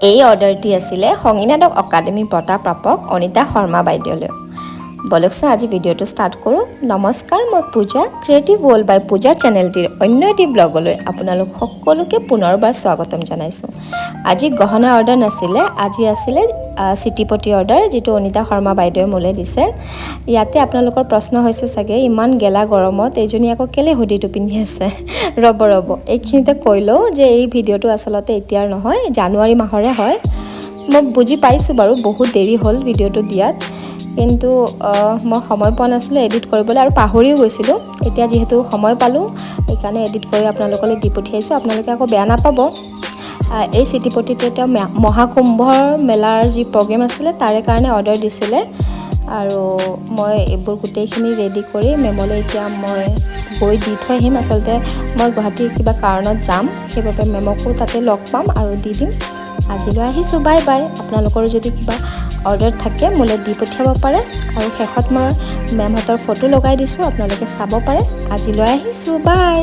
এই অৰ্ডাৰটি আছিলে সংগীনাটক একাডেমি বঁটা প্ৰাপক অনিতা শৰ্মা বাইদেউলৈ বলকচোন আজি ভিডিঅ'টো ষ্টাৰ্ট কৰোঁ নমস্কাৰ মই পূজা ক্ৰিয়েটিভ ৱৰ্ল্ড বাই পূজা চেনেলটিৰ অন্য এটি ব্লগলৈ আপোনালোক সকলোকে পুনৰবাৰ স্বাগতম জনাইছোঁ আজি গহনা অৰ্ডাৰ নাছিলে আজি আছিলে চিটিপটি অৰ্ডাৰ যেটো অনিতা শৰ্মা বাইদেৱে মোলে দিছে ইয়াতে আপোনালোকৰ প্ৰশ্ন হৈছে চাগে ইমান গেলা গৰমত এইজনী আকৌ কেলে হুডিটো পিন্ধি আছে ৰব এইখিনিতে কৈলো যে এই ভিডিঅ'টো আসলতে এতিয়াৰ নহয় জানুৱাৰী মাহৰে হয় মই বুজি পাইছো বাৰু বহুত দেৰি হ'ল ভিডিঅ'টো দিয়াত কিন্তু মই সময় পোৱা নাছিলোঁ এডিট কৰিবলৈ আৰু পাহৰিও গৈছিলোঁ এতিয়া যেহেতু সময় পালোঁ এইকাৰণে এডিট কৰি আপোনালোকলৈ দি পঠিয়াইছোঁ আপোনালোকে আকৌ বেয়া নাপাব এই চিটিপটিতে তেওঁ মহাকুম্ভৰ মেলাৰ যি প্ৰগ্ৰেম আছিলে তাৰে কাৰণে অৰ্ডাৰ দিছিলে আৰু মই এইবোৰ গোটেইখিনি ৰেডি কৰি মেমলৈ এতিয়া মই গৈ দি থৈ আহিম আচলতে মই গুৱাহাটীৰ কিবা কাৰণত যাম সেইবাবে মেমকো তাতে লগ পাম আৰু দি দিম আজিলৈ আহিছোঁ বাই বাই আপোনালোকৰ যদি কিবা অৰ্ডাৰ থাকে মোলৈ দি পঠিয়াব পাৰে আৰু শেষত মই মেমহঁতৰ ফটো লগাই দিছোঁ আপোনালোকে চাব পাৰে আজিলৈ আহিছোঁ বাই